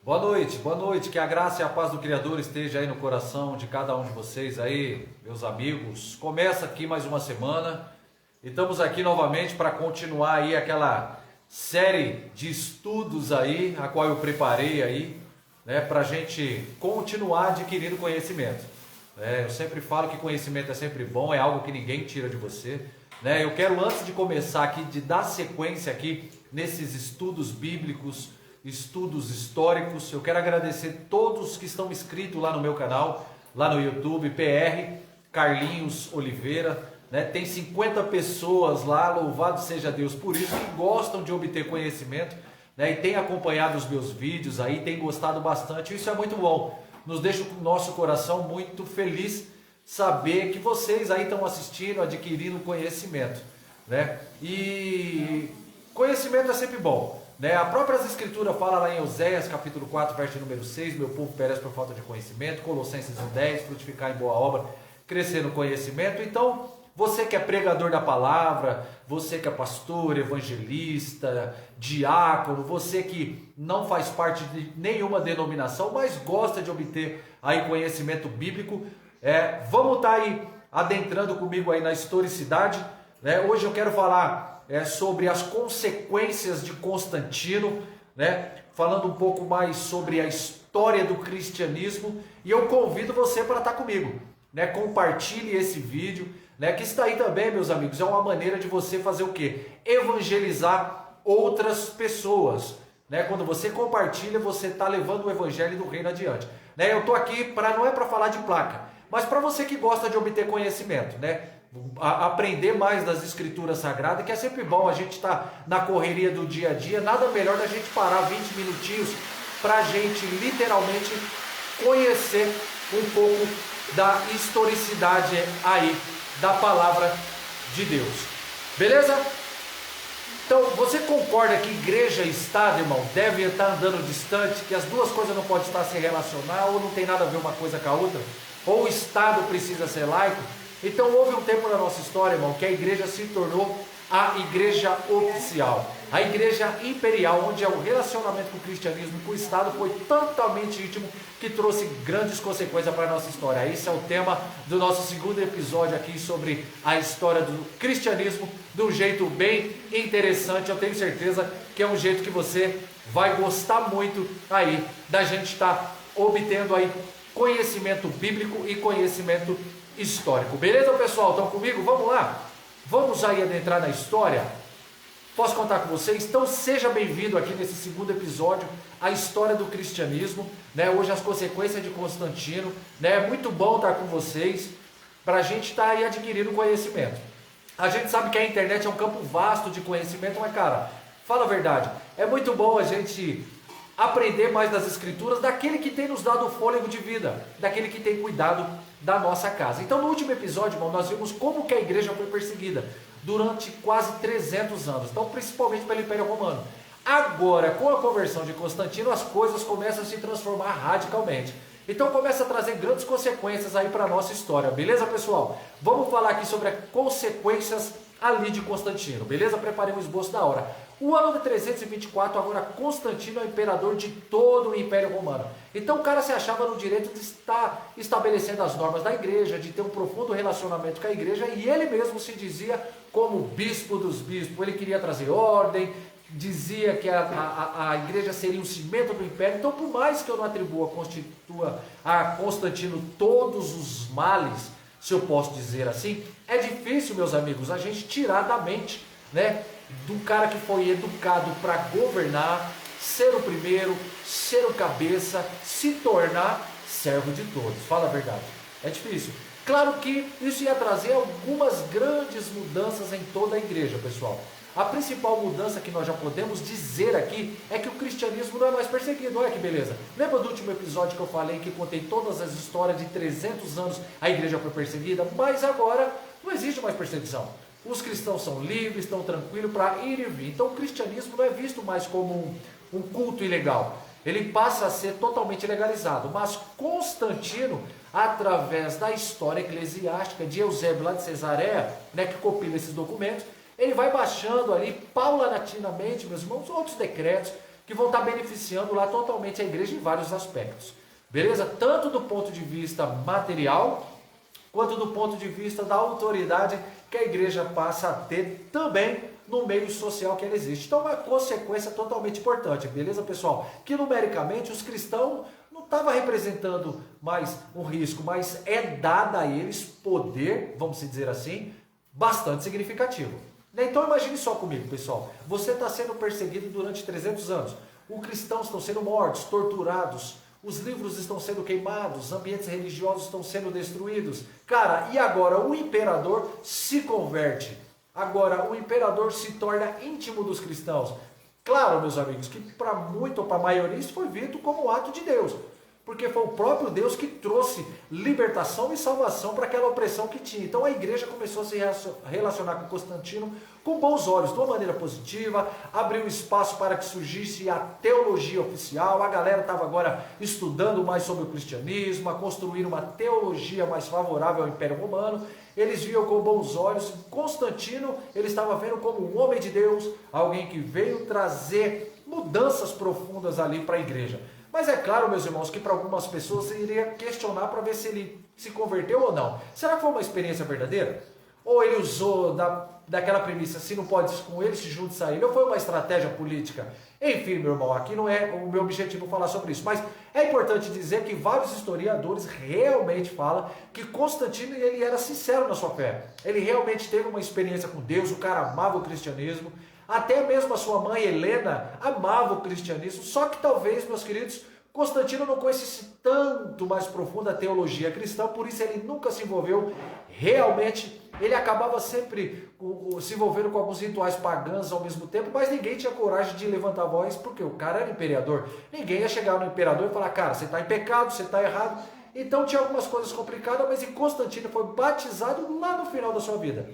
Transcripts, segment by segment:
Boa noite, que a graça e a paz do Criador esteja aí no coração de cada um de vocês aí, meus amigos. Começa aqui mais uma semana e estamos aqui novamente para continuar aí aquela série de estudos aí, a qual eu preparei aí, né, para a gente continuar adquirindo conhecimento. Eu sempre falo que conhecimento é sempre bom, é algo que ninguém tira de você. Eu quero, antes de começar aqui, de dar sequência aqui nesses estudos bíblicos, estudos históricos, eu quero agradecer todos que estão inscritos lá no meu canal, lá no YouTube, PR Carlinhos Oliveira, tem 50 pessoas lá, louvado seja Deus por isso, que gostam de obter conhecimento, e tem acompanhado os meus vídeos aí, tem gostado bastante, isso é muito bom, nos deixa o nosso coração muito feliz saber que vocês aí estão assistindo, adquirindo conhecimento, e conhecimento é sempre bom. A própria Escritura fala lá em Oséias capítulo 4, verso número 6, meu povo perece por falta de conhecimento, Colossenses 1:10, frutificar em boa obra, crescer no conhecimento. Então, você que é pregador da palavra, você que é pastor, evangelista, diácono, você que não faz parte de nenhuma denominação, mas gosta de obter aí conhecimento bíblico, vamos estar aí adentrando comigo aí na historicidade. Hoje eu quero falar sobre as consequências de Constantino, falando um pouco mais sobre a história do cristianismo, e eu convido você para estar comigo, compartilhe esse vídeo, que está aí também, meus amigos, é uma maneira de você fazer o quê? Evangelizar outras pessoas, quando você compartilha, você está levando o evangelho do reino adiante, eu estou aqui não é para falar de placa, mas para você que gosta de obter conhecimento, aprender mais das escrituras sagradas, que é sempre bom. A gente está na correria do dia a dia, nada melhor da gente parar 20 minutinhos para a gente literalmente conhecer um pouco da historicidade aí da palavra de Deus, beleza? Então, você concorda que igreja e Estado, irmão, devem estar andando distante, que as duas coisas não podem estar se relacionar, ou não tem nada a ver uma coisa com a outra, ou o Estado precisa ser laico? Então houve um tempo na nossa história, irmão, que a igreja se tornou a igreja oficial, a igreja imperial, onde o relacionamento com o cristianismo, com o Estado foi totalmente íntimo, que trouxe grandes consequências para a nossa história. Esse é o tema do nosso segundo episódio aqui sobre a história do cristianismo, de um jeito bem interessante. Eu tenho certeza que é um jeito que você vai gostar muito aí, da gente estar obtendo aí conhecimento bíblico e conhecimento histórico. Beleza, pessoal? Estão comigo? Vamos lá? Vamos aí adentrar na história? Posso contar com vocês? Então seja bem-vindo aqui nesse segundo episódio, a história do cristianismo, hoje as consequências de Constantino, é muito bom estar com vocês, para a gente estar aí adquirindo conhecimento. A gente sabe que a internet é um campo vasto de conhecimento, mas cara, fala a verdade, é muito bom a gente aprender mais das escrituras, daquele que tem nos dado o fôlego de vida, daquele que tem cuidado da nossa casa. Então no último episódio, irmão, nós vimos como que a igreja foi perseguida durante quase 300 anos, então principalmente pelo Império Romano. Agora, com a conversão de Constantino, as coisas começam a se transformar radicalmente. Então começa a trazer grandes consequências aí para a nossa história, beleza, pessoal? Vamos falar aqui sobre as consequências ali de Constantino, beleza? Preparei um esboço da hora. O ano de 324, agora Constantino é o imperador de todo o Império Romano. Então o cara se achava no direito de estar estabelecendo as normas da igreja, de ter um profundo relacionamento com a igreja, e ele mesmo se dizia como bispo dos bispos. Ele queria trazer ordem, dizia que a igreja seria um cimento do império. Então, por mais que eu não atribua a Constantino todos os males, se eu posso dizer assim, é difícil, meus amigos, a gente tirar da mente, do cara que foi educado para governar, ser o primeiro, ser o cabeça, se tornar servo de todos. Fala a verdade, é difícil. Claro que isso ia trazer algumas grandes mudanças em toda a igreja, pessoal. A principal mudança que nós já podemos dizer aqui é que o cristianismo não é mais perseguido. Olha que beleza. Lembra do último episódio que eu falei, que contei todas as histórias de 300 anos a igreja foi perseguida? Mas agora não existe mais perseguição. Os cristãos são livres, estão tranquilos para ir e vir. Então o cristianismo não é visto mais como um culto ilegal. Ele passa a ser totalmente legalizado. Mas Constantino, através da história eclesiástica de Eusébio lá de Cesareia, que copia esses documentos, ele vai baixando ali paulatinamente, meus irmãos, outros decretos que vão estar beneficiando lá totalmente a igreja em vários aspectos. Beleza? Tanto do ponto de vista material, quanto do ponto de vista da autoridade que a igreja passa a ter também no meio social que ela existe. Então, uma consequência totalmente importante, beleza, pessoal? Que numericamente os cristãos não estavam representando mais um risco, mas é dado a eles poder, vamos dizer assim, bastante significativo. Então imagine só comigo, pessoal. Você está sendo perseguido durante 300 anos. Os cristãos estão sendo mortos, torturados. Os livros estão sendo queimados, os ambientes religiosos estão sendo destruídos. Cara, e agora o imperador se converte. Agora o imperador se torna íntimo dos cristãos. Claro, meus amigos, que para muito ou para a maioria isso foi visto como um ato de Deus. Porque foi o próprio Deus que trouxe libertação e salvação para aquela opressão que tinha. Então a igreja começou a se relacionar com Constantino com bons olhos, de uma maneira positiva, abriu espaço para que surgisse a teologia oficial, a galera estava agora estudando mais sobre o cristianismo, a construir uma teologia mais favorável ao Império Romano. Eles viam com bons olhos. Constantino, ele estava vendo como um homem de Deus, alguém que veio trazer mudanças profundas ali para a igreja. Mas é claro, meus irmãos, que para algumas pessoas iria questionar para ver se ele se converteu ou não. Será que foi uma experiência verdadeira? Ou ele usou daquela premissa, se não pode ir com ele, se junte a ele? Ou foi uma estratégia política? Enfim, meu irmão, aqui não é o meu objetivo falar sobre isso. Mas é importante dizer que vários historiadores realmente falam que Constantino ele era sincero na sua fé. Ele realmente teve uma experiência com Deus, o cara amava o cristianismo. Até mesmo a sua mãe Helena amava o cristianismo, só que talvez, meus queridos, Constantino não conhecesse tanto mais profunda a teologia cristã, por isso ele nunca se envolveu realmente. Ele acabava sempre se envolvendo com alguns rituais pagãos ao mesmo tempo, mas ninguém tinha coragem de levantar a voz, porque o cara era imperador. Ninguém ia chegar no imperador e falar, cara, você está em pecado, você está errado. Então tinha algumas coisas complicadas, mas Constantino foi batizado lá no final da sua vida.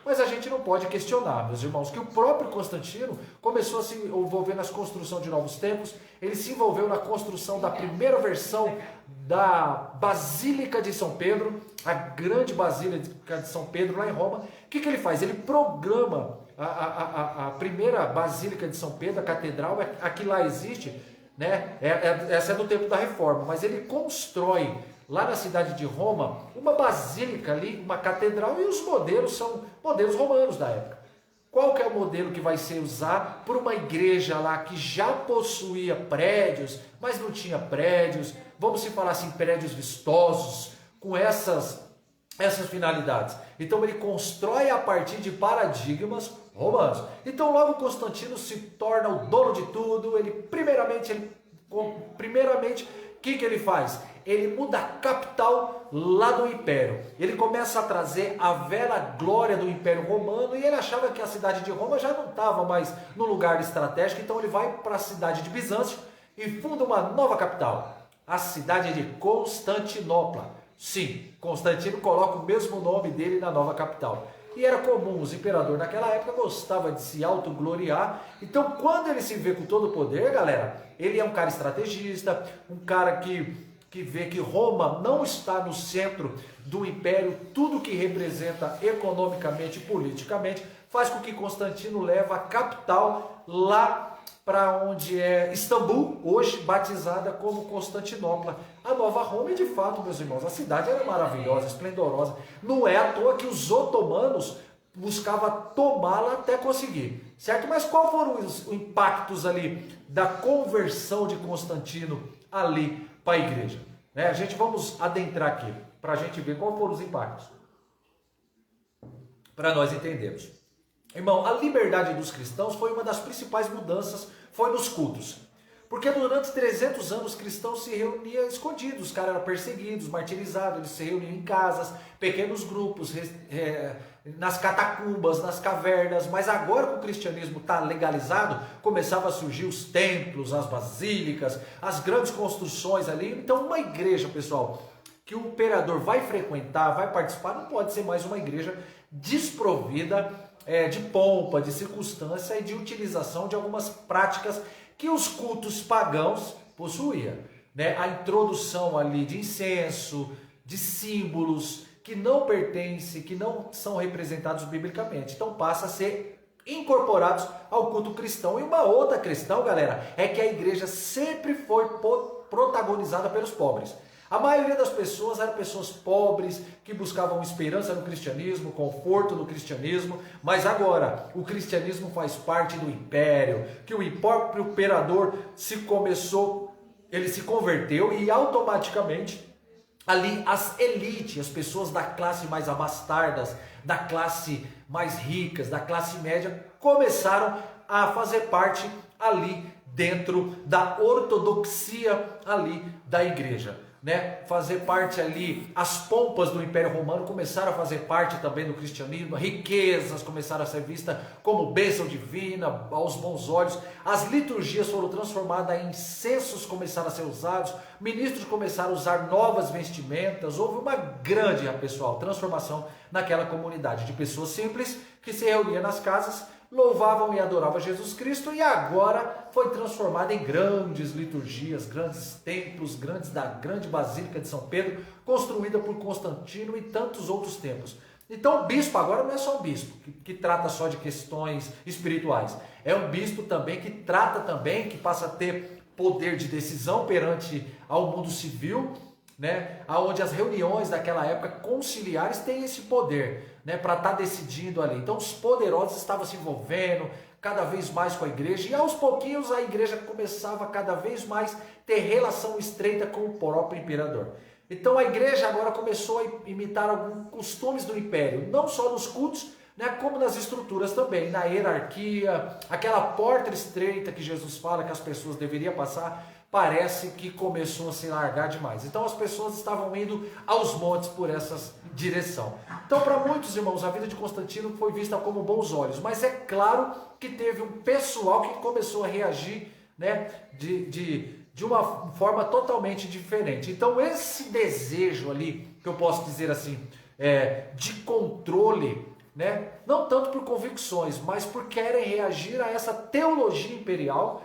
Mas a gente não pode questionar, meus irmãos, que o próprio Constantino começou a se envolver na construção de novos templos. Ele se envolveu na construção da primeira versão da Basílica de São Pedro, a grande Basílica de São Pedro lá em Roma. O que ele faz? Ele programa a primeira Basílica de São Pedro, a catedral, a que lá existe, né? Essa é do tempo da Reforma, mas ele constrói lá na cidade de Roma, uma basílica ali, uma catedral, e os modelos são modelos romanos da época. Qual que é o modelo que vai ser usado por uma igreja lá que já possuía prédios, mas não tinha prédios, vamos se falar assim, prédios vistosos, com essas finalidades. Então ele constrói a partir de paradigmas romanos. Então logo Constantino se torna o dono de tudo. Primeiramente, o que ele faz? Ele muda a capital lá do Império. Ele começa a trazer a velha glória do Império Romano e ele achava que a cidade de Roma já não estava mais no lugar estratégico, então ele vai para a cidade de Bizâncio e funda uma nova capital, a cidade de Constantinopla. Sim, Constantino coloca o mesmo nome dele na nova capital. E era comum, os imperadores naquela época gostavam de se autogloriar. Então quando ele se vê com todo o poder, galera, ele é um cara estrategista, um cara que vê que Roma não está no centro do império, tudo que representa economicamente e politicamente, faz com que Constantino leve a capital lá para onde é Istambul, hoje batizada como Constantinopla, a nova Roma. E de fato, meus irmãos, a cidade era maravilhosa, esplendorosa. Não é à toa que os otomanos buscavam tomá-la até conseguir, certo? Mas quais foram os impactos ali da conversão de Constantino ali para a igreja? A gente vamos adentrar aqui, para a gente ver quais foram os impactos, para nós entendermos. Irmão, a liberdade dos cristãos foi uma das principais mudanças, foi nos cultos. Porque durante 300 anos os cristãos se reuniam escondidos, os caras eram perseguidos, martirizados, eles se reuniam em casas, pequenos grupos, nas catacumbas, nas cavernas. Mas agora que o cristianismo está legalizado, começavam a surgir os templos, as basílicas, as grandes construções ali. Então uma igreja, pessoal, que o imperador vai frequentar, vai participar, não pode ser mais uma igreja desprovida de pompa, de circunstância e de utilização de algumas práticas que os cultos pagãos possuíam. A introdução ali de incenso, de símbolos que não pertencem, que não são representados biblicamente. Então passa a ser incorporados ao culto cristão. E uma outra questão, galera, é que a igreja sempre foi protagonizada pelos pobres. A maioria das pessoas eram pessoas pobres, que buscavam esperança no cristianismo, conforto no cristianismo, mas agora o cristianismo faz parte do império, que o próprio imperador ele se converteu e automaticamente ali as elites, as pessoas da classe mais abastardas, da classe mais ricas, da classe média, começaram a fazer parte ali dentro da ortodoxia ali da igreja. Fazer parte ali, as pompas do Império Romano começaram a fazer parte também do cristianismo, riquezas começaram a ser vistas como bênção divina, aos bons olhos, as liturgias foram transformadas em incensos, começaram a ser usados, ministros começaram a usar novas vestimentas, houve uma grande, pessoal, transformação naquela comunidade de pessoas simples que se reuniam nas casas, louvavam e adoravam Jesus Cristo, e agora foi transformada em grandes liturgias, grandes templos, da grande Basílica de São Pedro, construída por Constantino e tantos outros templos. Então o bispo agora não é só um bispo que trata só de questões espirituais, é um bispo também que trata também, que passa a ter poder de decisão perante ao mundo civil, onde as reuniões daquela época conciliares têm esse poder, para estar decidindo ali. Então os poderosos estavam se envolvendo cada vez mais com a igreja, e aos pouquinhos a igreja começava cada vez mais ter relação estreita com o próprio imperador. Então a igreja agora começou a imitar alguns costumes do império, não só nos cultos, como nas estruturas também, na hierarquia, aquela porta estreita que Jesus fala que as pessoas deveriam passar, parece que começou a se largar demais. Então as pessoas estavam indo aos montes por essa direção. Então para muitos irmãos, a vida de Constantino foi vista como bons olhos, mas é claro que teve um pessoal que começou a reagir de uma forma totalmente diferente. Então esse desejo ali, que eu posso dizer assim, de controle, não tanto por convicções, mas por querem reagir a essa teologia imperial,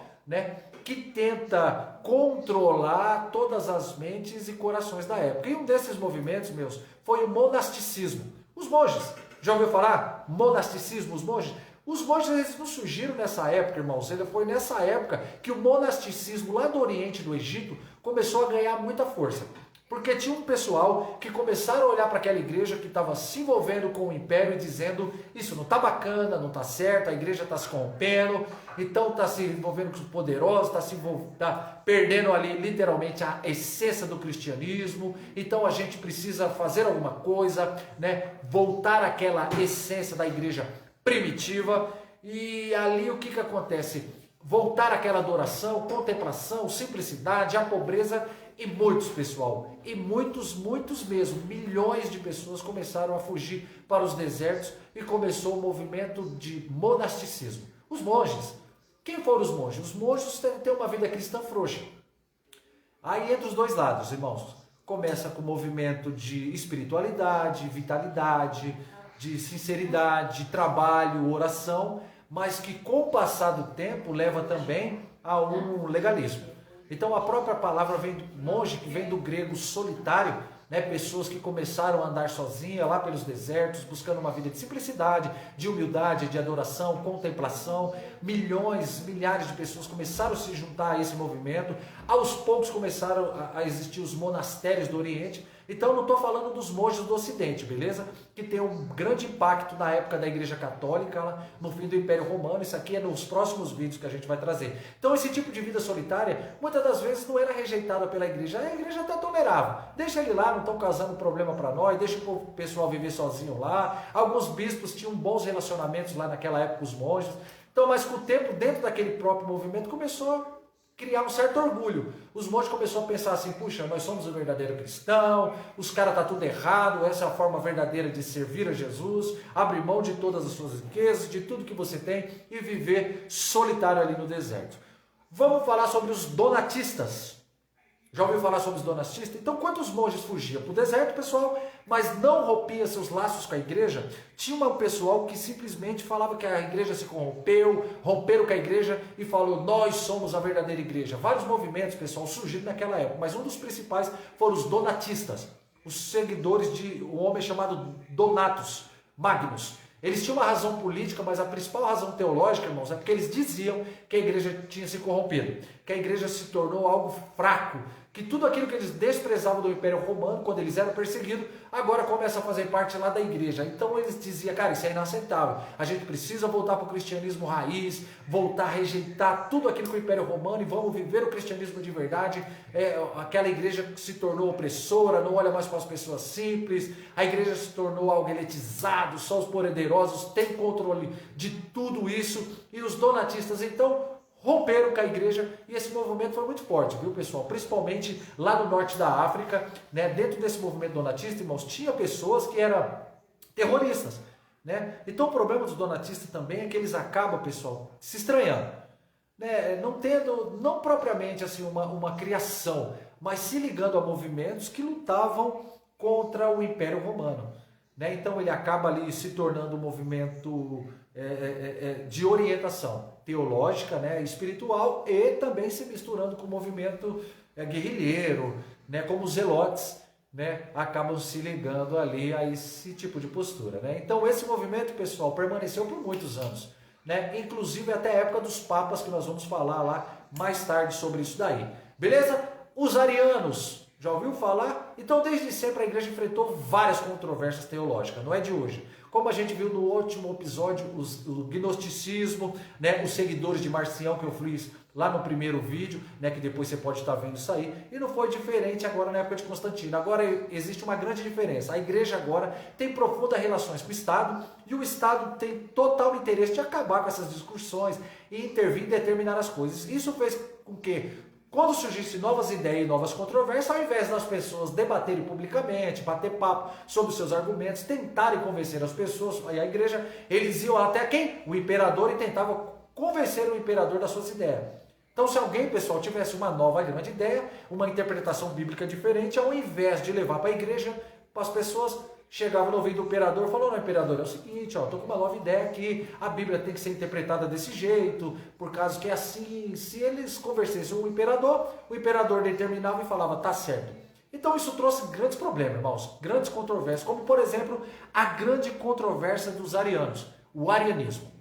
que tenta controlar todas as mentes e corações da época. E um desses movimentos, meus, foi o monasticismo. Os monges, já ouviu falar? Monasticismo, os monges? Os monges, eles não surgiram nessa época, irmãos. Foi nessa época que o monasticismo lá do Oriente, do Egito, começou a ganhar muita força. Porque tinha um pessoal que começaram a olhar para aquela igreja que estava se envolvendo com o império e dizendo: isso não está bacana, não está certo, a igreja está se corrompendo, então está se envolvendo com os poderosos, está perdendo ali literalmente a essência do cristianismo, então a gente precisa fazer alguma coisa, voltar àquela essência da igreja primitiva. E ali o que acontece? Voltar àquela adoração, contemplação, simplicidade, a pobreza. E muitos, pessoal, e muitos mesmo, milhões de pessoas começaram a fugir para os desertos e começou o movimento de monasticismo. Os monges, quem foram os monges? Os monges têm uma vida cristã frouxa. Aí entre os dois lados, irmãos, começa com o movimento de espiritualidade, vitalidade, de sinceridade, de trabalho, oração, mas que com o passar do tempo leva também a um legalismo. Então a própria palavra vem do monge, que vem do grego solitário, pessoas que começaram a andar sozinhas lá pelos desertos, buscando uma vida de simplicidade, de humildade, de adoração, contemplação. Milhares de pessoas começaram a se juntar a esse movimento. Aos poucos começaram a existir os monastérios do Oriente. Então não estou falando dos monges do Ocidente, beleza? Que tem um grande impacto na época da Igreja Católica, lá no fim do Império Romano. Isso aqui é nos próximos vídeos que a gente vai trazer. Então esse tipo de vida solitária, muitas das vezes não era rejeitada pela igreja. A igreja até tolerava. Deixa ele lá, não estão causando problema para nós, deixa o pessoal viver sozinho lá. Alguns bispos tinham bons relacionamentos lá naquela época com os monges. Então, mas com o tempo, dentro daquele próprio movimento, começou a criar um certo orgulho. Os monges começaram a pensar assim: puxa, nós somos o verdadeiro cristão, os caras tá tudo errado, essa é a forma verdadeira de servir a Jesus, abrir mão de todas as suas riquezas, de tudo que você tem e viver solitário ali no deserto. Vamos falar sobre os donatistas. Já ouviu falar sobre os donatistas? Então, quantos monges fugiam para o deserto, pessoal, mas não rompia seus laços com a igreja? Tinha um pessoal que simplesmente falava que a igreja se corrompeu, romperam com a igreja e falou: nós somos a verdadeira igreja. Vários movimentos, pessoal, surgiram naquela época, mas um dos principais foram os donatistas, os seguidores de um homem chamado Donatus Magnus. Eles tinham uma razão política, mas a principal razão teológica, irmãos, é porque eles diziam que a igreja tinha se corrompido, que a igreja se tornou algo fraco, que tudo aquilo que eles desprezavam do Império Romano, quando eles eram perseguidos, agora começa a fazer parte lá da igreja. Então eles diziam, cara, isso é inaceitável, a gente precisa voltar para o cristianismo raiz, voltar a rejeitar tudo aquilo que o Império Romano e vamos viver o cristianismo de verdade. Aquela igreja que se tornou opressora, não olha mais para as pessoas simples, a igreja se tornou algo elitizado, só os poderosos têm controle de tudo isso, e os donatistas então romperam com a igreja, e esse movimento foi muito forte, viu, pessoal? Principalmente lá no norte da África, né? Dentro desse movimento donatista, irmãos, tinha pessoas que eram terroristas, né? Então o problema dos donatistas também é que eles acabam, pessoal, se estranhando, né? Não tendo, não propriamente assim uma criação, mas se ligando a movimentos que lutavam contra o Império Romano, né? Então ele acaba ali se tornando um movimento de orientação teológica, né, espiritual, e também se misturando com o movimento guerrilheiro, né, como os zelotes, né, acabam se ligando ali a esse tipo de postura, né? Então esse movimento, pessoal, permaneceu por muitos anos, né, inclusive até a época dos papas, que nós vamos falar lá mais tarde sobre isso daí, beleza? Os arianos, já ouviu falar? Então desde sempre a igreja enfrentou várias controvérsias teológicas, não é de hoje. Como a gente viu no último episódio, o gnosticismo, né, os seguidores de Marcião, que eu fiz lá no primeiro vídeo, né, que depois você pode estar vendo isso aí, e não foi diferente agora na época de Constantino. Agora existe uma grande diferença. A igreja agora tem profundas relações com o Estado, e o Estado tem total interesse de acabar com essas discussões e intervir em determinadas coisas. Isso fez com que, quando surgissem novas ideias e novas controvérsias, ao invés das pessoas debaterem publicamente, bater papo sobre os seus argumentos, tentarem convencer as pessoas, aí a igreja, eles iam até quem? O imperador, e tentavam convencer o imperador das suas ideias. Então se alguém, pessoal, tivesse uma nova grande ideia, uma interpretação bíblica diferente, ao invés de levar para a igreja, para as pessoas, chegava no ouvido do imperador e falou, não, imperador, é o seguinte, ó, estou com uma nova ideia aqui, a Bíblia tem que ser interpretada desse jeito, por causa que é assim. Se eles conversassem com o imperador determinava e falava, tá certo. Então isso trouxe grandes problemas, irmãos, grandes controvérsias, como por exemplo, a grande controvérsia dos arianos, o arianismo.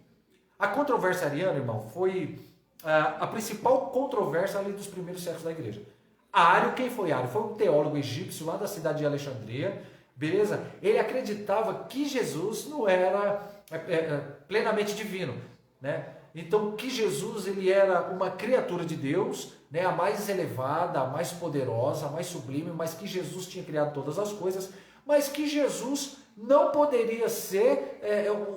A controvérsia ariana, irmão, foi a principal controvérsia ali dos primeiros séculos da igreja. Ario, quem foi Ario? Foi um teólogo egípcio lá da cidade de Alexandria, beleza? Ele acreditava que Jesus não era plenamente divino, né? Então que Jesus ele era uma criatura de Deus, né? A mais elevada, a mais poderosa, a mais sublime, mas que Jesus tinha criado todas as coisas, mas que Jesus não poderia ser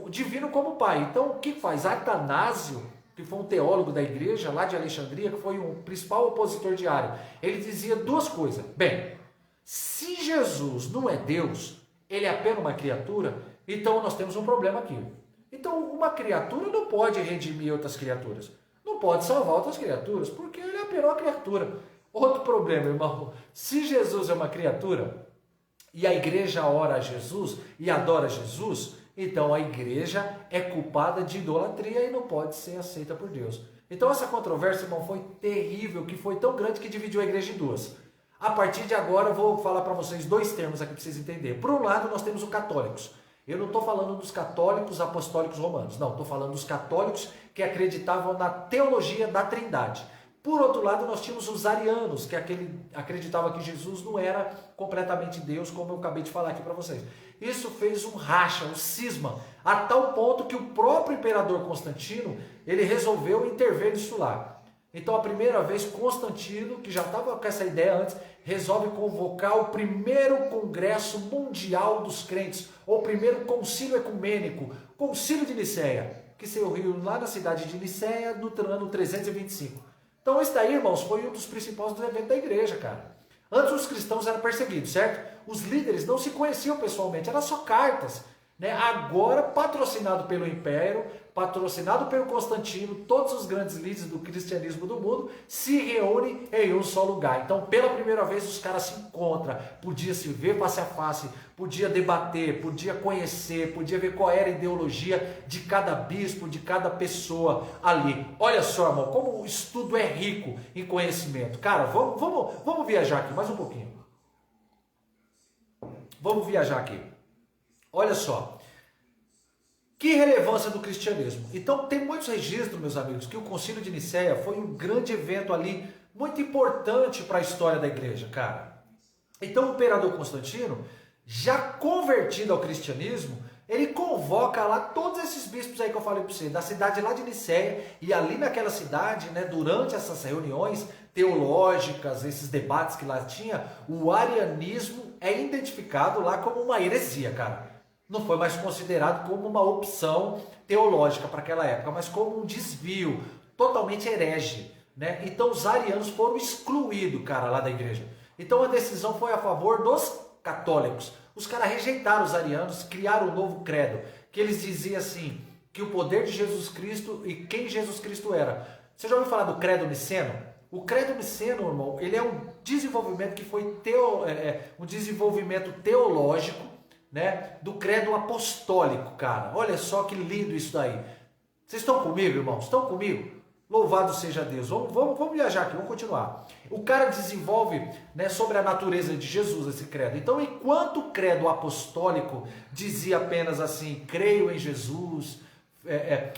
divino como Pai. Então o que faz? Atanásio, que foi um teólogo da igreja lá de Alexandria, que foi o principal opositor de Ario, ele dizia duas coisas. Bem, se Jesus não é Deus, ele é apenas uma criatura, então nós temos um problema aqui. Então uma criatura não pode redimir outras criaturas, não pode salvar outras criaturas, porque ele é apenas uma criatura. Outro problema, irmão, se Jesus é uma criatura, e a igreja ora a Jesus e adora Jesus, então a igreja é culpada de idolatria e não pode ser aceita por Deus. Então essa controvérsia, irmão, foi terrível, que foi tão grande que dividiu a igreja em duas. A partir de agora eu vou falar para vocês dois termos aqui para vocês entenderem. Por um lado nós temos os católicos. Eu não estou falando dos católicos apostólicos romanos, não, estou falando dos católicos que acreditavam na teologia da Trindade. Por outro lado, nós tínhamos os arianos, que acreditavam que Jesus não era completamente Deus, como eu acabei de falar aqui para vocês. Isso fez um racha, um cisma, a tal ponto que o próprio imperador Constantino, ele resolveu intervir nisso lá. Então, a primeira vez, Constantino, que já estava com essa ideia antes, resolve convocar o primeiro congresso mundial dos crentes, ou o primeiro concílio ecumênico, concílio de Niceia, que se reuniu lá na cidade de Niceia no ano 325. Então, esse daí, irmãos, foi um dos principais eventos da igreja, cara. Antes os cristãos eram perseguidos, certo? Os líderes não se conheciam pessoalmente, eram só cartas, né? Agora, patrocinado pelo Império, patrocinado pelo Constantino, todos os grandes líderes do cristianismo do mundo se reúnem em um só lugar. Então, pela primeira vez, os caras se encontram, podia se ver face a face, podia debater, podia conhecer, podia ver qual era a ideologia de cada bispo, de cada pessoa ali. Olha só, irmão, como o estudo é rico em conhecimento. Cara, vamos viajar aqui mais um pouquinho. Vamos viajar aqui. Olha só. Que relevância do cristianismo? Então tem muitos registros, meus amigos, que o Concílio de Nicéia foi um grande evento ali, muito importante para a história da igreja, cara. Então o imperador Constantino, já convertido ao cristianismo, ele convoca lá todos esses bispos aí que eu falei para você, da cidade lá de Nicéia, e ali naquela cidade, né, durante essas reuniões teológicas, esses debates que lá tinha, o arianismo é identificado lá como uma heresia, cara. Não foi mais considerado como uma opção teológica para aquela época, mas como um desvio totalmente herege, né? Então os arianos foram excluídos, cara, lá da igreja. Então a decisão foi a favor dos católicos. Os caras rejeitaram os arianos, criaram um novo credo, que eles diziam assim, que o poder de Jesus Cristo e quem Jesus Cristo era. Você já ouviu falar do credo niceno? O credo niceno, irmão, ele é um desenvolvimento que foi um desenvolvimento teológico, né, do credo apostólico, cara. Olha só que lindo isso daí. Vocês estão comigo, irmãos? Estão comigo? Louvado seja Deus. Vamos viajar aqui, vamos continuar. O cara desenvolve, né, sobre a natureza de Jesus esse credo. Então, enquanto o credo apostólico dizia apenas assim, creio em Jesus,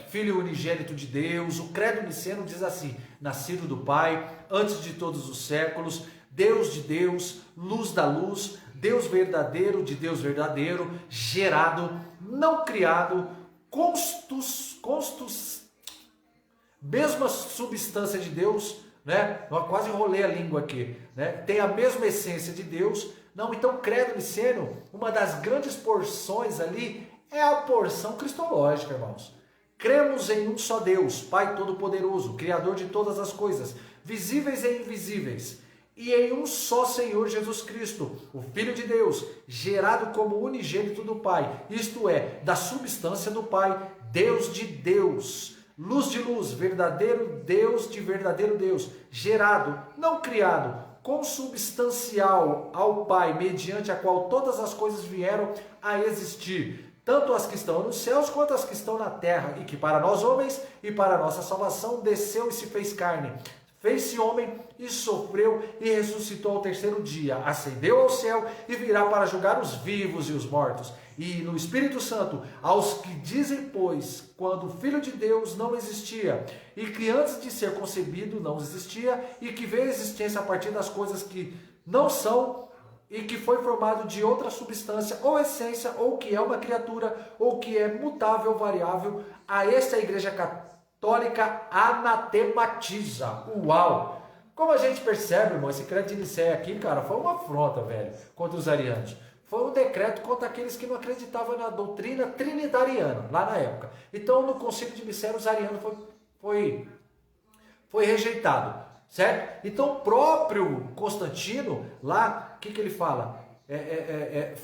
Filho unigênito de Deus, o credo niceno diz assim, nascido do Pai, antes de todos os séculos, Deus de Deus, luz da luz, Deus verdadeiro de Deus verdadeiro, gerado, não criado, mesma substância de Deus, né? Eu quase enrolei a língua aqui, né? Tem a mesma essência de Deus. Não, então credo niceno, uma das grandes porções ali é a porção cristológica, irmãos. Cremos em um só Deus, Pai Todo-Poderoso, Criador de todas as coisas, visíveis e invisíveis, e em um só Senhor Jesus Cristo, o Filho de Deus, gerado como unigênito do Pai, isto é, da substância do Pai, Deus de Deus, luz de luz, verdadeiro Deus de verdadeiro Deus, gerado, não criado, consubstancial ao Pai, mediante a qual todas as coisas vieram a existir, tanto as que estão nos céus quanto as que estão na terra, e que para nós homens e para a nossa salvação desceu e se fez carne, fez-se homem e sofreu e ressuscitou ao terceiro dia, ascendeu ao céu e virá para julgar os vivos e os mortos. E no Espírito Santo, aos que dizem, pois, quando o Filho de Deus não existia, e que antes de ser concebido não existia, e que veio à existência a partir das coisas que não são, e que foi formado de outra substância, ou essência, ou que é uma criatura, ou que é mutável, variável, a esta igreja católica anatematiza. Uau! Como a gente percebe, irmão, esse credo de Nicéia aqui, cara, foi uma afronta, velho, contra os arianos. Foi um decreto contra aqueles que não acreditavam na doutrina trinitariana, lá na época. Então, no Concílio de Nicéia, os arianos foi rejeitado, certo? Então, o próprio Constantino, lá, o que ele fala?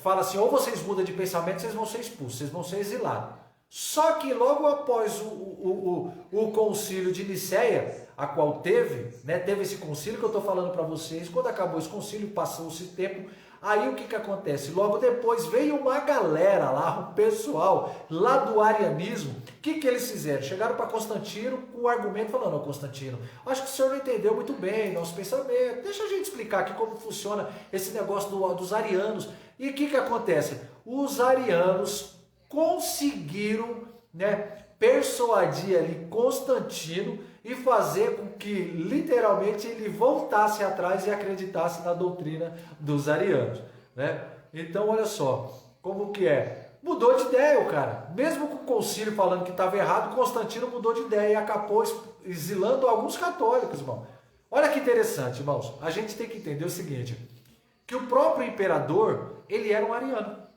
Fala assim, ou vocês mudam de pensamento, vocês vão ser expulsos, vocês vão ser exilados. Só que logo após o concílio de Nicéia, a qual teve esse concílio que eu estou falando para vocês, quando acabou esse concílio, passou-se tempo, aí o que acontece? Logo depois veio uma galera lá, um pessoal lá do arianismo, o que eles fizeram? Chegaram para Constantino com o argumento falando, ó Constantino, acho que o senhor não entendeu muito bem nosso pensamento, deixa a gente explicar aqui como funciona esse negócio dos arianos. E o que acontece? Os arianos conseguiram, né, persuadir ali Constantino e fazer com que literalmente ele voltasse atrás e acreditasse na doutrina dos arianos, né? Então olha só, como que é? Mudou de ideia o cara, mesmo com o concílio falando que estava errado, Constantino mudou de ideia e acabou exilando alguns católicos, irmão. Olha que interessante, irmãos, a gente tem que entender o seguinte, que o próprio imperador, ele era um ariano.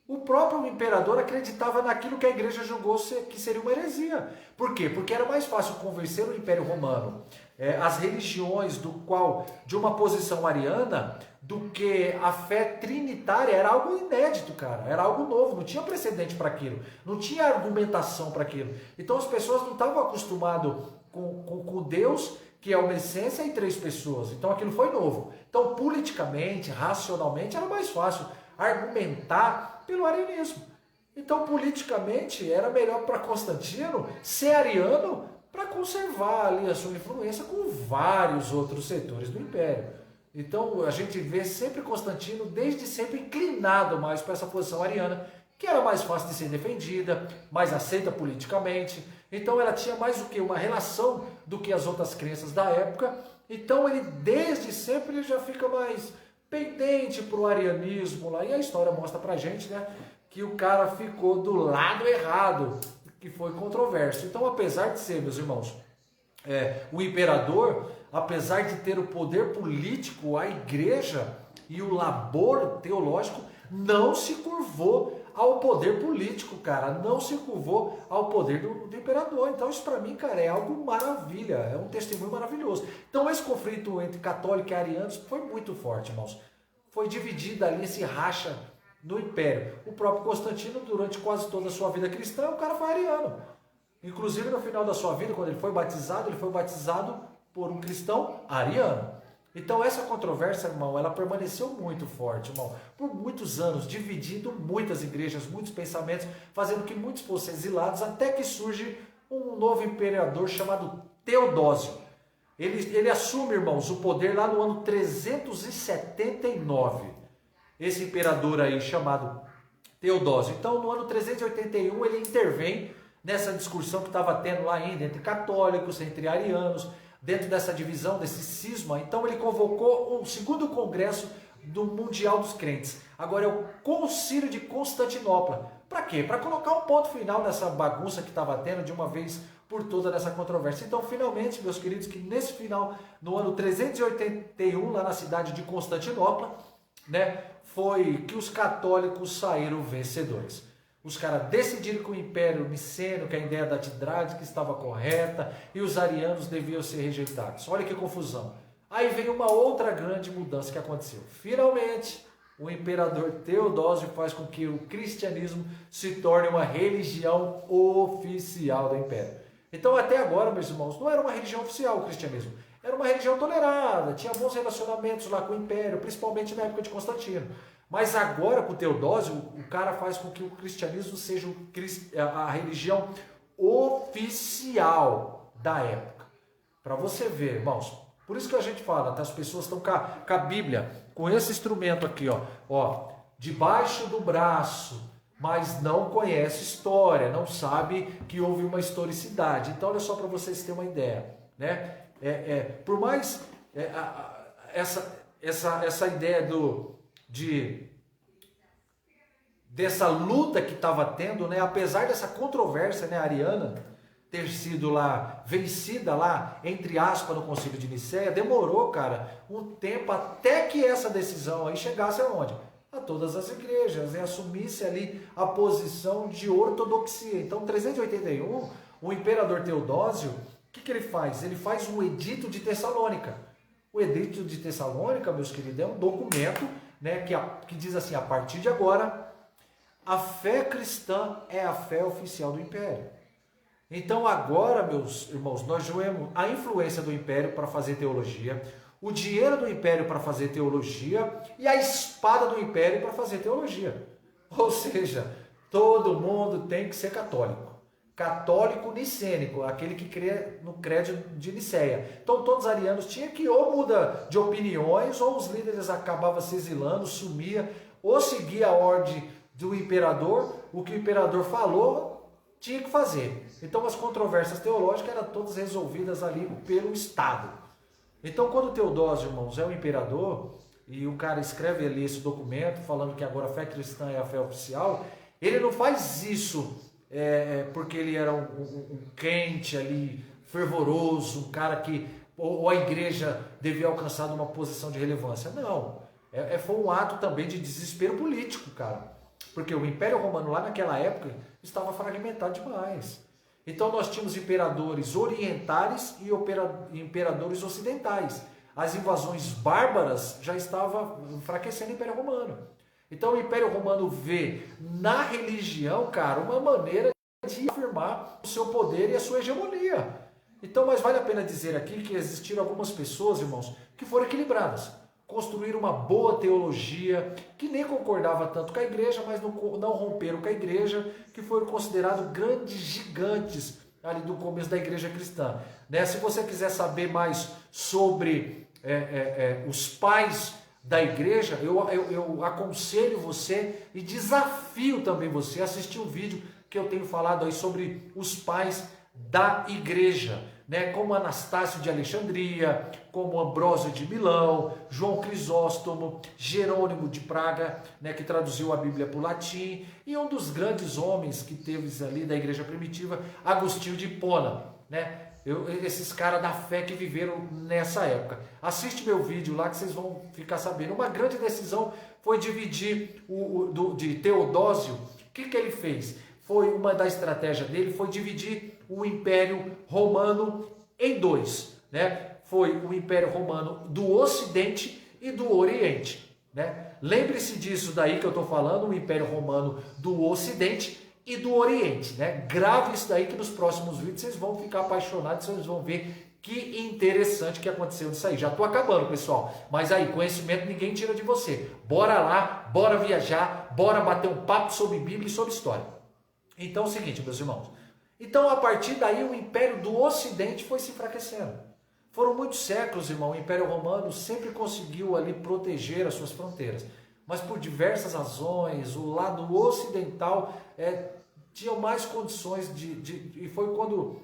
O próprio imperador acreditava naquilo que a igreja julgou que seria uma heresia. Por quê? Porque era mais fácil convencer o Império Romano, as religiões de uma posição ariana, do que a fé trinitária. Era algo inédito, cara. Era algo novo, não tinha precedente para aquilo. Não tinha argumentação para aquilo. Então as pessoas não estavam acostumadas com Deus, que é uma essência e três pessoas. Então aquilo foi novo. Então politicamente, racionalmente, era mais fácil argumentar pelo arianismo. Então, politicamente, era melhor para Constantino ser ariano para conservar ali a sua influência com vários outros setores do Império. Então, a gente vê sempre Constantino, desde sempre, inclinado mais para essa posição ariana, que era mais fácil de ser defendida, mais aceita politicamente. Então ela tinha mais o que? Uma relação do que as outras crenças da época. Então ele desde sempre ele já fica mais pendente para o arianismo lá. E a história mostra pra gente, né, que o cara ficou do lado errado, que foi controverso. Então, apesar de ser, meus irmãos, o imperador, apesar de ter o poder político, a igreja e o labor teológico não se curvou ao poder político, cara, não se curvou ao poder do imperador. Então isso para mim, cara, é algo maravilha, é um testemunho maravilhoso. Então esse conflito entre católicos e arianos foi muito forte, irmãos. Foi dividido ali, esse racha no império. O próprio Constantino, durante quase toda a sua vida cristã, o cara foi ariano. Inclusive no final da sua vida, quando ele foi batizado por um cristão ariano. Então essa controvérsia, irmão, ela permaneceu muito forte, irmão, por muitos anos, dividindo muitas igrejas, muitos pensamentos, fazendo que muitos fossem exilados, até que surge um novo imperador chamado Teodósio. Ele assume, irmãos, o poder lá no ano 379. Esse imperador aí chamado Teodósio. Então no ano 381 ele intervém nessa discussão que estava tendo lá ainda entre católicos, entre arianos, dentro dessa divisão, desse cisma. Então ele convocou um segundo congresso do Mundial dos Crentes. Agora é o Concílio de Constantinopla. Para quê? Para colocar um ponto final nessa bagunça que estava tendo de uma vez por toda nessa controvérsia. Então, finalmente, meus queridos, que nesse final, no ano 381, lá na cidade de Constantinopla, né, foi que os católicos saíram vencedores. Os caras decidiram que o Império Niceno, que a ideia da Tidrádica estava correta, e os arianos deviam ser rejeitados. Olha que confusão. Aí veio uma outra grande mudança que aconteceu. Finalmente, o imperador Teodósio faz com que o cristianismo se torne uma religião oficial do Império. Então, até agora, meus irmãos, não era uma religião oficial o cristianismo. Era uma religião tolerada, tinha bons relacionamentos lá com o Império, principalmente na época de Constantino. Mas agora, com o Teodósio, o cara faz com que o cristianismo seja a religião oficial da época. Para você ver, irmãos. Por isso que a gente fala, tá? As pessoas estão com a Bíblia, com esse instrumento aqui, ó, debaixo do braço, mas não conhece história, não sabe que houve uma historicidade. Então, olha só para vocês terem uma ideia, né? Por mais essa ideia dessa luta que estava tendo, né? Apesar dessa controvérsia, né, ariana ter sido lá vencida lá, entre aspas, no Concílio de Nicéia, demorou, cara, um tempo até que essa decisão aí chegasse aonde? A todas as igrejas, e assumisse ali a posição de ortodoxia. Então, 381, o imperador Teodósio, o que ele faz? Ele faz um edito de Tessalônica. O edito de Tessalônica, meus queridos, é um documento, né, que diz assim, a partir de agora, a fé cristã é a fé oficial do Império. Então agora, meus irmãos, nós joemos a influência do Império para fazer teologia, o dinheiro do Império para fazer teologia e a espada do Império para fazer teologia. Ou seja, todo mundo tem que ser católico. Católico nicênico, aquele que crê no credo de Nicéia. Então todos os arianos tinham que ou muda de opiniões, ou os líderes acabavam se exilando, sumia, ou seguia a ordem do imperador, o que o imperador falou, tinha que fazer. Então as controvérsias teológicas eram todas resolvidas ali pelo Estado. Então quando Teodósio, irmãos, é o imperador, e o cara escreve ali esse documento, falando que agora a fé cristã é a fé oficial, ele não faz isso porque ele era um crente ali, fervoroso, um cara que, ou a igreja devia alcançar uma posição de relevância. Não, foi um ato também de desespero político, cara. Porque o Império Romano lá naquela época estava fragmentado demais. Então nós tínhamos imperadores orientais e imperadores ocidentais. As invasões bárbaras já estavam enfraquecendo o Império Romano. Então o Império Romano vê na religião, cara, uma maneira de afirmar o seu poder e a sua hegemonia. Então, mas vale a pena dizer aqui que existiram algumas pessoas, irmãos, que foram equilibradas. Construíram uma boa teologia, que nem concordava tanto com a igreja, mas não romperam com a igreja, que foram considerados grandes gigantes ali do começo da igreja cristã. Né? Se você quiser saber mais sobre os pais da igreja, eu aconselho você e desafio também você a assistir um vídeo que eu tenho falado aí sobre os pais da igreja, né? Como Anastácio de Alexandria, como Ambrósio de Milão, João Crisóstomo, Jerônimo de Praga, né, que traduziu a Bíblia para o latim, e um dos grandes homens que teve ali da igreja primitiva, Agostinho de Hipona, né? Esses caras da fé que viveram nessa época. Assiste meu vídeo lá que vocês vão ficar sabendo. Uma grande decisão foi dividir de Teodósio. O que ele fez? Foi uma da estratégia dele, foi dividir o Império Romano em dois, né? Foi o Império Romano do Ocidente e do Oriente, né? Lembre-se disso daí que eu estou falando, o Império Romano do Ocidente e do Oriente, né? Grave isso daí que nos próximos vídeos vocês vão ficar apaixonados, vocês vão ver que interessante que aconteceu nisso aí. Já estou acabando, pessoal, mas aí, conhecimento ninguém tira de você. Bora lá, bora viajar, bora bater um papo sobre Bíblia e sobre história. Então é o seguinte, meus irmãos. Então, a partir daí, o Império do Ocidente foi se enfraquecendo. Foram muitos séculos, irmão. O Império Romano sempre conseguiu ali proteger as suas fronteiras. Mas por diversas razões, o lado ocidental tinha mais condições e foi quando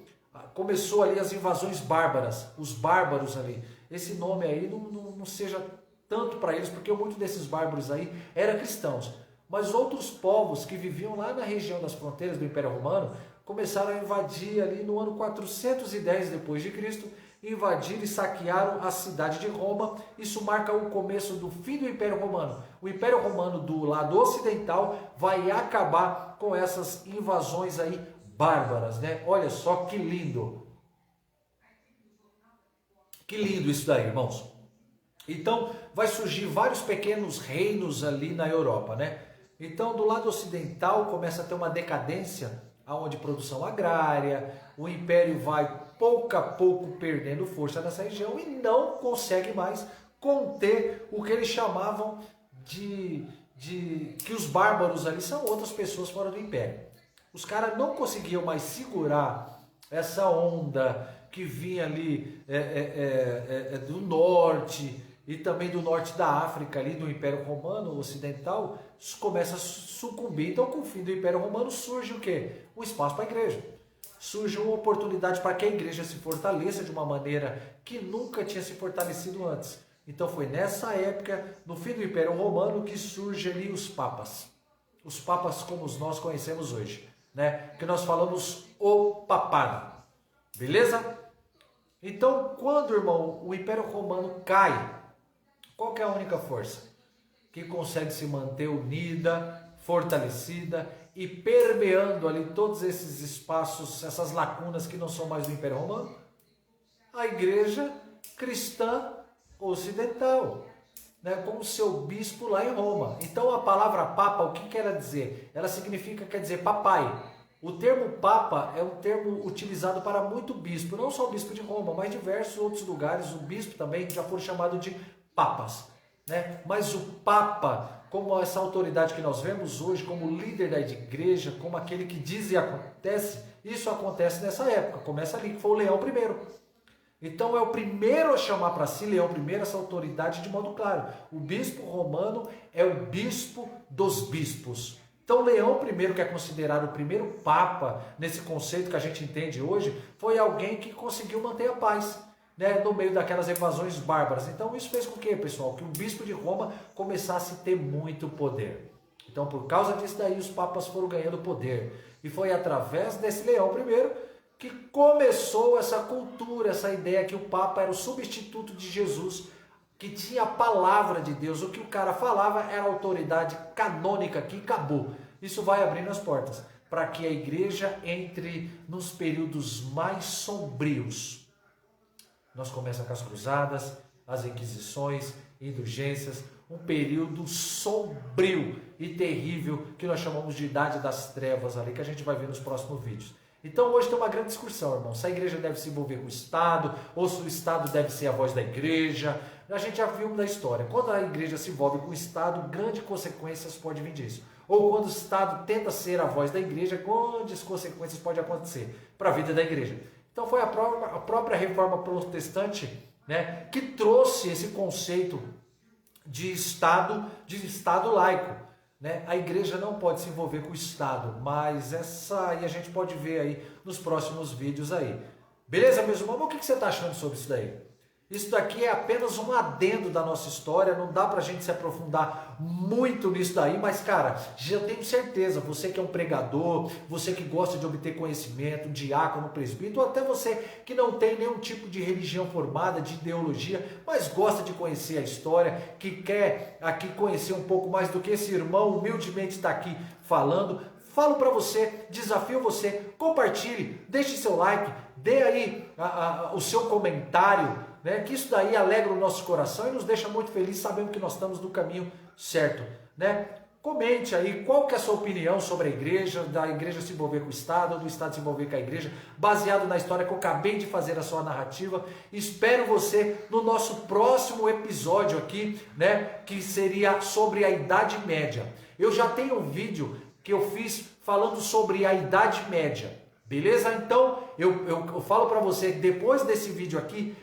começou ali as invasões bárbaras, os bárbaros ali. Esse nome aí não seja tanto para eles, porque muitos desses bárbaros aí eram cristãos. Mas outros povos que viviam lá na região das fronteiras do Império Romano começaram a invadir ali no ano 410 depois de Cristo, invadiram e saquearam a cidade de Roma. Isso marca o começo do fim do Império Romano. O Império Romano do lado ocidental vai acabar com essas invasões aí bárbaras, né? Olha só que lindo. Que lindo isso daí, irmãos. Então, vai surgir vários pequenos reinos ali na Europa, né? Então, do lado ocidental começa a ter uma decadência, aonde produção agrária, o império vai pouco a pouco perdendo força nessa região e não consegue mais conter o que eles chamavam de que os bárbaros ali são outras pessoas fora do império. Os caras não conseguiam mais segurar essa onda que vinha ali do norte, e também do norte da África, ali do Império Romano Ocidental, começa a sucumbir. Então, com o fim do Império Romano, surge o quê? Um espaço para a igreja. Surge uma oportunidade para que a igreja se fortaleça de uma maneira que nunca tinha se fortalecido antes. Então, foi nessa época, no fim do Império Romano, que surgem ali os papas. Os papas como nós conhecemos hoje, né? Que nós falamos o papado. Beleza? Então, quando, irmão, o Império Romano cai, qual que é a única força que consegue se manter unida, fortalecida e permeando ali todos esses espaços, essas lacunas que não são mais do Império Romano? A igreja cristã ocidental, né, com o seu bispo lá em Roma. Então a palavra papa, o que quer dizer? Ela quer dizer papai. O termo papa é um termo utilizado para muito bispo, não só o bispo de Roma, mas diversos outros lugares. O bispo também já foi chamado de papas, né? Mas o papa, como essa autoridade que nós vemos hoje, como líder da igreja, como aquele que diz e acontece, isso acontece nessa época, começa ali, que foi o Leão I. Então é o primeiro a chamar para si, Leão I, essa autoridade de modo claro. O bispo romano é o bispo dos bispos. Então Leão I, que é considerado o primeiro papa, nesse conceito que a gente entende hoje, foi alguém que conseguiu manter a paz, né, no meio daquelas invasões bárbaras. Então isso fez com que, pessoal, que o bispo de Roma começasse a ter muito poder. Então por causa disso daí os papas foram ganhando poder. E foi através desse Leão I que começou essa cultura, essa ideia que o papa era o substituto de Jesus, que tinha a palavra de Deus. O que o cara falava era a autoridade canônica que acabou. Isso vai abrindo as portas para que a igreja entre nos períodos mais sombrios. Nós começamos com as cruzadas, as inquisições, indulgências, um período sombrio e terrível que nós chamamos de Idade das Trevas ali, que a gente vai ver nos próximos vídeos. Então hoje tem uma grande discussão, irmão, se a igreja deve se envolver com o Estado, ou se o Estado deve ser a voz da igreja. A gente já viu na história, quando a igreja se envolve com o Estado, grandes consequências podem vir disso. Ou quando o Estado tenta ser a voz da igreja, grandes consequências podem acontecer para a vida da igreja. Então foi a própria reforma protestante, né, que trouxe esse conceito de Estado laico, né? A igreja não pode se envolver com o Estado, mas essa aí a gente pode ver aí nos próximos vídeos aí. Beleza, meus irmãos? O que você está achando sobre isso daí? Isso daqui é apenas um adendo da nossa história, não dá pra gente se aprofundar muito nisso daí, mas cara, já tenho certeza, você que é um pregador, você que gosta de obter conhecimento, diácono, presbítero, ou até você que não tem nenhum tipo de religião formada, de ideologia, mas gosta de conhecer a história, que quer aqui conhecer um pouco mais do que esse irmão humildemente está aqui falando, falo para você, desafio você, compartilhe, deixe seu like, dê aí o seu comentário, né, que isso daí alegra o nosso coração e nos deixa muito felizes sabendo que nós estamos no caminho certo, né? Comente aí qual que é a sua opinião sobre a igreja, da igreja se envolver com o Estado, do Estado se envolver com a igreja, baseado na história que eu acabei de fazer a sua narrativa. Espero você no nosso próximo episódio aqui, né, que seria sobre a Idade Média. Eu já tenho um vídeo que eu fiz falando sobre a Idade Média, beleza? Então eu falo para você, depois desse vídeo aqui,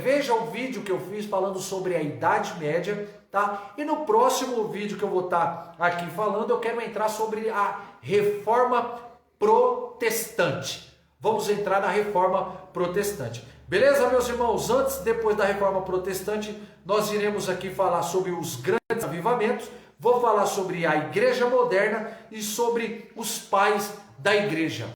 veja o vídeo que eu fiz falando sobre a Idade Média, tá? E no próximo vídeo que eu vou estar aqui falando, eu quero entrar sobre a Reforma Protestante. Vamos entrar na Reforma Protestante. Beleza, meus irmãos? Depois da Reforma Protestante, nós iremos aqui falar sobre os grandes avivamentos, vou falar sobre a Igreja Moderna e sobre os pais da Igreja.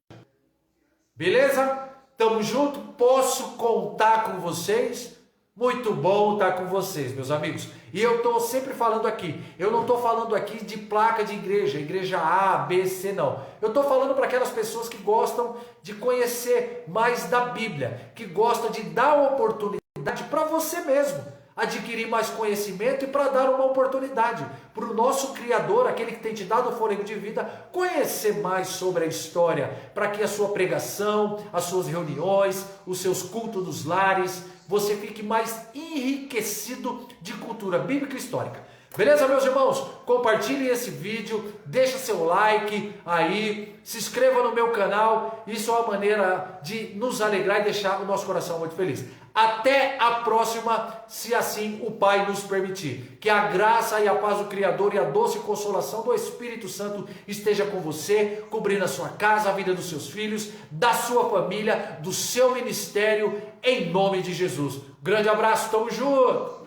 Beleza? Tamo junto? Posso contar com vocês? Muito bom estar com vocês, meus amigos. E eu estou sempre falando aqui, eu não estou falando aqui de placa de igreja A, B, C, não. Eu estou falando para aquelas pessoas que gostam de conhecer mais da Bíblia, que gostam de dar oportunidade para você mesmo adquirir mais conhecimento e para dar uma oportunidade para o nosso Criador, aquele que tem te dado o fôlego de vida, conhecer mais sobre a história, para que a sua pregação, as suas reuniões, os seus cultos dos lares, você fique mais enriquecido de cultura bíblica e histórica. Beleza, meus irmãos? Compartilhe esse vídeo, deixa seu like aí, se inscreva no meu canal, isso é uma maneira de nos alegrar e deixar o nosso coração muito feliz. Até a próxima, se assim o Pai nos permitir. Que a graça e a paz do Criador e a doce consolação do Espírito Santo esteja com você, cobrindo a sua casa, a vida dos seus filhos, da sua família, do seu ministério, em nome de Jesus. Grande abraço, tamo junto!